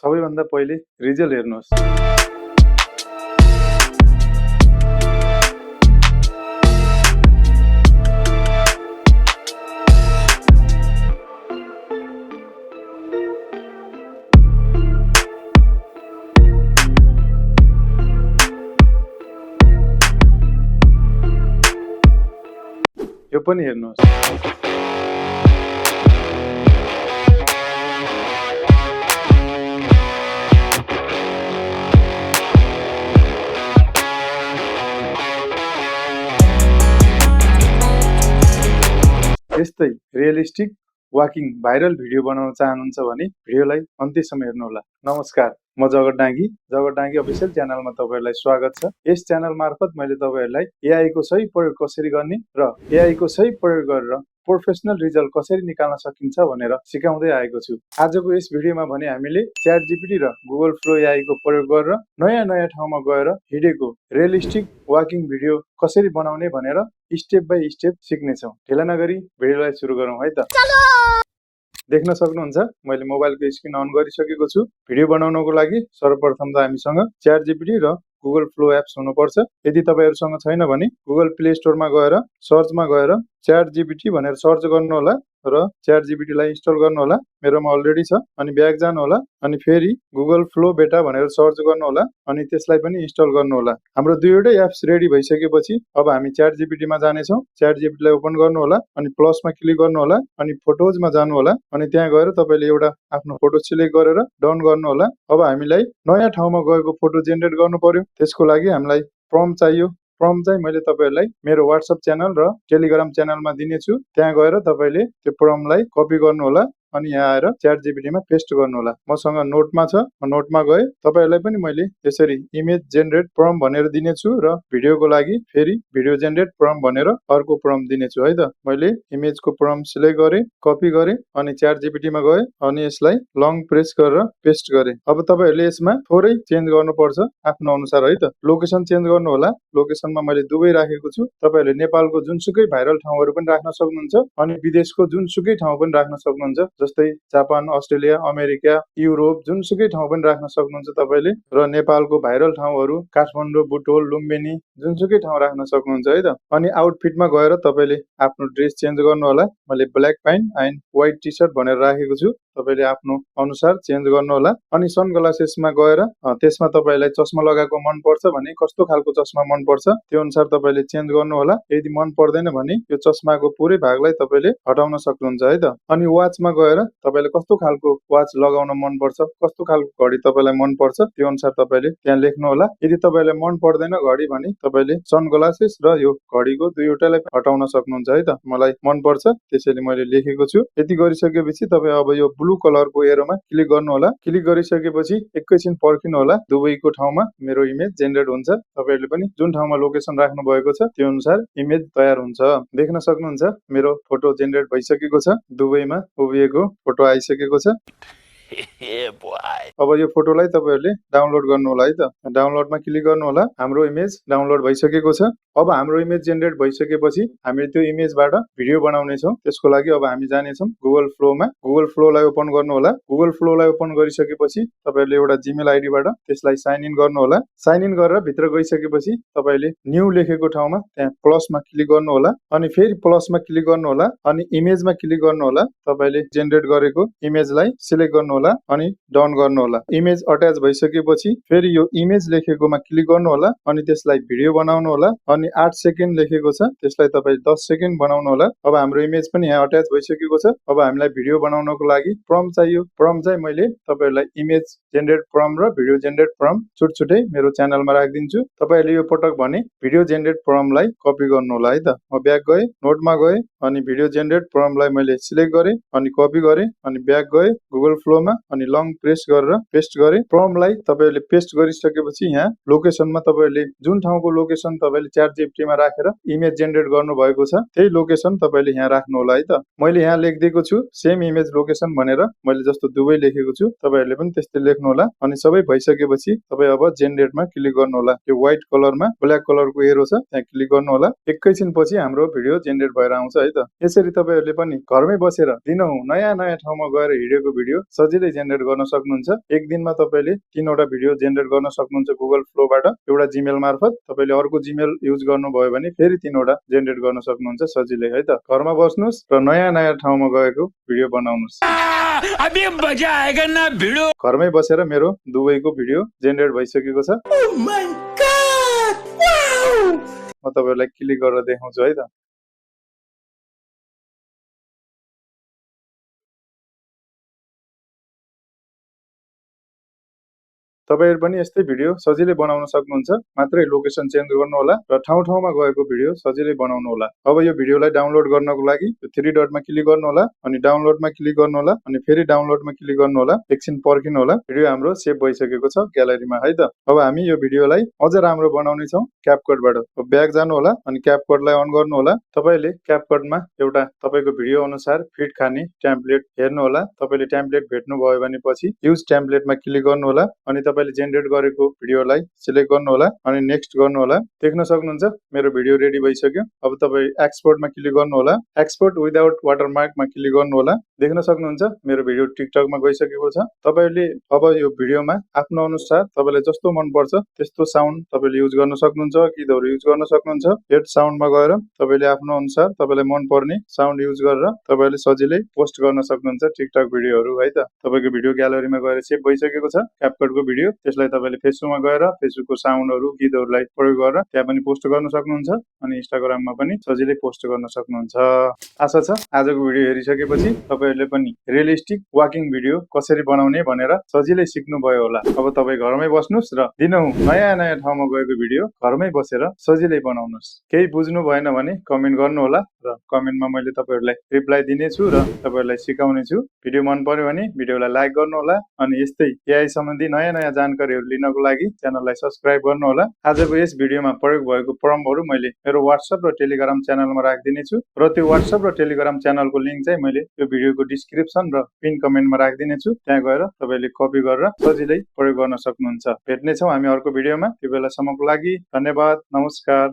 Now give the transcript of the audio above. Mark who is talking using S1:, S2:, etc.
S1: सबैभन्दा पहिले रिजल्ट हेर्नुहोस्। यो पनि हेर्नुहोस्। यस्तै रियलिस्टिक वाकिङ भाइरल भिडियो बनाउन चाहनुहुन्छ भने भिडियोलाई अन्त्यसम्म हेर्नुहोला। नमस्कार, म जगत डाङ्गी। जगत डाङ्गी अफिसियल च्यानलमा तपाईहरुलाई स्वागत छ। यस च्यानल मार्फत मैले तपाईहरुलाई एआई को सही प्रयोग कसरी गर्ने र एआई को सही प्रयोग गरेर प्रोफेसनल रिजल्ट कसरी निकाल्न सकिन्छ भनेर सिकाउँदै आएको छु। आजको यस भिडियोमा भने हामीले च्याट जीपीटी र गुगल फ्लो एआई को प्रयोग गरेर नयाँ ठाउँमा गएर हिडेको रियलिस्टिक वाकिङ भिडियो कसरी बनाउने भनेर स्टेप बाइ स्टेप सिक्नेछौँ। ढिला नगरी भिडियोलाई सुरु गरौँ है त। देख्न सक्नुहुन्छ मैले मोबाइलको स्क्रिन अन गरिसकेको छु। भिडियो बनाउनको लागि सर्वप्रथम त हामीसँग च्याट जीपीटी र गुगल फ्लो एप्स हुनुपर्छ। यदि तपाईहरुसँग छैन भने गुगल प्ले स्टोरमा गएर सर्चमा गएर च्याट जीपीटी भनेर सर्च गर्नु होला र च्याट जीपीटी लाई इन्स्टल गर्नु होला। मेरोमा अलरेडी छ। अनि ब्याक जानु होला अनि फेरि गुगल फ्लो बेटा भनेर सर्च गर्नु होला अनि त्यसलाई पनि इन्स्टल गर्नु होला। हाम्रो दुईवटै एप्स रेडी भइसकेपछि अब हामी च्याट जीपीटी मा जाने छौं। च्याट जीपीटी लाई ओपन गर्नु होला अनि प्लसमा क्लिक गर्नु होला अनि फोटोजमा जानु होला अनि त्यहाँ गएर तपाईले एउटा आफ्नो फोटो सिलेक्ट गरेर डाउन गर्नु होला। अब हामीलाई नयाँ ठाउँमा गएको फोटो जेनेरेट गर्नु पर्यो। त्यसको लागि हामीलाई प्रम्प्ट चाहियो। प्रम्प्ट चाहिँ मैले तपाईहरुलाई मेरो व्हाट्सएप च्यानल र टेलिग्राम च्यानलमा दिनेछु। त्यहाँ गएर तपाईले त्यो प्रम्प्टलाई कपी गर्नु होला अनि यहाँ आएर च्याट जीपीटी मा पेस्ट गर्नु होला। मसँग नोटमा छ, म नोटमा गए। तपाईहरुलाई पनि मैले यसरी इमेज जेनेरेट प्रम्प्ट भनेर दिनेछु र भिडियोको लागि फेरि भिडियो जेनेरेट प्रम्प्ट भनेर अर्को प्रम्प्ट दिनेछु है त। मैले इमेजको प्रम्प्ट सिलेक्ट गरे, कपी गरे अनि च्याट जीपीटी मा गए अनि यसलाई लङ प्रेस गरेर पेस्ट गरे। अब तपाईहरुले यसमा थोरै चेन्ज गर्नुपर्छ आफ्नो अनुसार है त। लोकेसन चेन्ज गर्नु होला। लोकेसनमा मैले दुबई राखेको छु। तपाईहरुले नेपालको जुनसुकै भाइरल ठाउँहरु पनि राख्न सक्नुहुन्छ अनि विदेशको जुनसुकै ठाउँ पनि राख्न सक्नुहुन्छ। जस्तै जापान, अस्ट्रेलिया, अमेरिका, युरोप जुनसुकै ठाउँ पनि राख्न सक्नुहुन्छ तपाईले। र नेपालको भाइरल ठाउँहरु काठमाडौँ, बुटोल, लुम्बिनी जुनसुकै ठाउँ राख्न सक्नुहुन्छ है त। अनि आउटफिटमा गएर तपाईले आफ्नो ड्रेस चेन्ज गर्नु होला। मैले black pant and white T-shirt भनेर राखेको छु। तपाईले आफ्नो अनुसार चेन्ज गर्नु होला। अनि सनग्लासेसमा गएर त्यसमा तपाईलाई चस्मा लगाएको मन पर्छ भने कस्तो खालको चस्मा मन पर्छ त्यो अनुसार तपाईले चेन्ज गर्नु होला। यदि मन पर्दैन भने यो चस्माको पुरै भागलाई तपाईले हटाउन सक्नुहुन्छ है त। अनि वाचमा गएर तपाईले कस्तो खालको वाच लगाउन मन पर्छ, कस्तो खालको घडी तपाईलाई मन पर्छ त्यो अनुसार तपाईले त्यहाँ लेख्नु होला। यदि तपाईलाई मन पर्दैन घडी भने तपाईले सनग्लासेस र यो घडीको दुईवटालाई हटाउन सक्नुहुन्छ है त। मलाई मन पर्छ त्यसैले मैले लेखेको छु। यति गरिसकेपछि तपाई अब यो ब्लू कलरको एरोमा क्लिक गर्नु होला। क्लिक गरिसकेपछि एकैछिन पर्खिनु होला। दुबईको ठाउँमा मेरो इमेज जेनेरेट हुन्छ। तपाईहरुले पनि जुन ठाउँमा लोकेसन राख्नु भएको छ त्यो अनुसार इमेज तयार हुन्छ। देख्न सक्नुहुन्छ मेरो फोटो जेनेरेट भइसकेको छ। दुबईमा उभिएको फोटो आइसकेको छ। अब यो फोटोलाई तपाईहरुले डाउनलोड गर्नु होला है त। डाउनलोडमा क्लिक गर्नु होला। हाम्रो इमेज डाउनलोड भइसकेको छ। अब हाम्रो इमेज जेनेरेट भइसकेपछि हामीले त्यो इमेजबाट भिडियो बनाउने छौं। त्यसको लागि अब हामी जाने छौं गुगल फ्लोमा। गुगल फ्लोलाई ओपन गर्नु होला। गुगल फ्लोलाई ओपन गरिसकेपछि तपाईहरुले एउटा जीमेल आईडीबाट त्यसलाई साइन इन गर्नु होला। साइन इन गरेर भित्र गइसकेपछि तपाईले न्यू लेखेको ठाउँमा त्यहाँ प्लसमा क्लिक गर्नु होला अनि फेरि प्लसमा क्लिक गर्नु होला अनि इमेजमा क्लिक गर्नु होला। तपाईले जेनेरेट गरेको इमेजलाई सिलेक्ट गर्नु होला अनि डाउन गर्नु होला। इमेज अट्याच भइसकेपछि फेरि यो इमेज लेखेकोमा क्लिक गर्नु होला अनि त्यसलाई भिडियो बनाउनु होला अनि 8 सेकेन्ड लेखेको छ त्यसलाई तपाई 10 सेकेन्ड बनाउनु होला। अब हाम्रो इमेज पनि यहाँ अट्याच भइसकेको छ। अब हामीलाई भिडियो बनाउनको लागि प्रम्प्ट चाहियो। प्रम्प्ट चाहिँ मैले तपाईहरुलाई इमेज जेनेरेट प्रम्प्ट र भिडियो जेनेरेट प्रम्प्ट छुटछुटै मेरो च्यानलमा राखिदिन्छु। तपाईहरुले यो पटक भने भिडियो जेनेरेट प्रम्प्टलाई कपी गर्नु होला है त। म ब्याक गए, नोटमा गए अनि भिडियो जेनेरेट प्रम्प्टलाई मैले सिलेक्ट गरे अनि कपी गरे अनि ब्याक गए गुगल फ्लोमा अनि लङ प्रेस गरेर पेस्ट गरे। प्रम्प्टलाई तपाईहरुले पेस्ट गरिसकेपछि यहाँ लोकेसनमा तपाईहरुले जुन ठाउँको लोकेसन तपाईले च्याट GPT मा राखेर इमेज जेनेरेट गर्नु भएको छ त्यही लोकेसन तपाईले यहाँ राख्नु होला है त। मैले यहाँ लेख्दिएको छु सेम इमेज लोकेसन भनेर मैले जस्तो दुवै लेखेको छु तपाईहरुले पनि त्यस्तै लेख्नु होला अनि सबै भइसकेपछि तपाई अब जेनेरेटमा क्लिक गर्नु होला। यो व्हाइट कलरमा ब्ल्याक कलरको एरो छ त्यहाँ क्लिक गर्नु होला। एकैछिन पछि हाम्रो भिडियो जेनेरेट भएर आउँछ है त। यसरी तपाईहरुले पनि घरमै बसेर दिनहुँ नयाँ नयाँ ठाउँमा गएर हिडेको भिडियो सजिलै जेनेरेट गर्न सक्नुहुन्छ। एक दिनमा तपाईले 3 वटा भिडियो जेनेरेट गर्न सक्नुहुन्छ गुगल फ्लोबाट एउटा जीमेल मार्फत। तपाईले अर्को जीमेल युज गर्नुभयो भने फेरि 3 वटा जेनेरेट गर्न सक्नुहुन्छ सजिलै है त। घरमा बस्नुस् र नयाँ नयाँ ठाउँमा गएको भिडियो बनाउनुस्।
S2: अभी मजा आएगा ना भिडियो।
S1: घरमै बसेर मेरो दुवैको भिडियो जेनेरेट भइसकेको छ।
S2: Oh my God! Wow!
S1: म तपाईहरुलाई क्लिक गरेर देखाउँछु है त। तपाईहरु पनि यस्तै भिडियो सजिलै बनाउन सक्नुहुन्छ। मात्रै लोकेसन चेन्ज गर्नु होला र ठाउँ-ठाउँमा गएको भिडियो सजिलै बनाउनु होला। अब यो भिडियोलाई डाउनलोड गर्नको लागि यो 3 डटमा क्लिक गर्नु होला अनि डाउनलोडमा क्लिक गर्नु होला अनि फेरि डाउनलोडमा क्लिक गर्नु होला। एकछिन पर्खिनु होला। भिडियो हाम्रो सेभ भइसकेको छ ग्यालरीमा है त। अब हामी यो भिडियोलाई अझ राम्रो बनाउने छौं क्यापकटबाट। अब ब्याक जानु होला अनि क्यापकटलाई अन गर्नु होला। तपाईले क्यापकटमा एउटा तपाईको भिडियो अनुसार फिट खाने टेम्पलेट हेर्नु होला। तपाईले टेम्पलेट भेट्नु भयो भने पछि युज टेम्पलेटमा क्लिक गर्नु होला अनि तपाईले जेनेरेट गरेको भिडियोलाई सिलेक्ट गर्नु होला अनि नेक्स्ट गर्नु होला। देख्न सक्नुहुन्छ मेरो भिडियो रेडी भइसक्यो। अब तपाई एक्सपोर्टमा क्लिक गर्नु होला। एक्सपोर्ट विदाउट वाटरमार्कमा क्लिक गर्नु होला। देख्न सक्नुहुन्छ मेरो भिडियो टिकटकमा गइसकेको छ। तपाईले अब यो भिडियोमा आफ्नो अनुसार तपाईलाई जस्तो मन पर्छ त्यस्तो साउन्ड तपाईले युज गर्न सक्नुहुन्छ, गीतहरु युज गर्न सक्नुहुन्छ। एड साउन्डमा गएर तपाईले आफ्नो अनुसार तपाईलाई मन पर्ने साउन्ड युज गरेर तपाईले सजिलै पोस्ट गर्न सक्नुहुन्छ टिकटक भिडियोहरु है त। तपाईको भिडियो ग्यालरीमा गएर सेभ भइसकेको छ क्यापकटको भिडियो। त्यसलाई तपाईले फेसबुकमा गएर फेसबुकको साउन्डहरु गीतहरुलाई प्रयोग गरेर त्यहाँ पनि पोस्ट गर्न सक्नुहुन्छ अनि इन्स्टाग्राममा पनि सजिलै पोस्ट गर्न सक्नुहुन्छ। आशा छ आजको भिडियो हेरिसकेपछि तपाईहरुले पनि रियलिस्टिक वाकिङ भिडियो कसरी बनाउने भनेर सजिलै सिक्नु भयो होला। अब तपाई घरमै बस्नुस् र दिनहुँ नयाँ नयाँ ठाउँमा गएको भिडियो घरमै बसेर सजिलै बनाउनुस्। केही बुझ्नु भएन भने कमेन्ट गर्नु होला र कमेन्टमा मैले तपाईहरुलाई रिप्लाई दिने छु र तपाईहरुलाई सिकाउने छु। भिडियो मन पर्यो भने भिडियोलाई लाइक गर्नु होला अनि यस्तै एआई सम्बन्धी नयाँ नयाँ जानकारीहरु लिनको लागि च्यानललाई सब्स्क्राइब गर्नु होला। आजको यस भिडियोमा प्रयोग भएको प्रम्पटहरु मैले मेरो WhatsApp र टेलिग्राम च्यानलमा राखिदिने छु र त्यो WhatsApp र टेलिग्राम च्यानलको लिंक चाहिँ मैले यो भिडियोको डिस्क्रिप्सन र पिन कमेन्टमा राखिदिने छु। त्यहाँ गएर तपाईले कपी गरेर सजिलै प्रयोग गर्न सक्नुहुन्छ। भेट्ने छौं हामी अर्को भिडियोमा। त्यो बेलासम्मको लागि धन्यवाद। नमस्कार।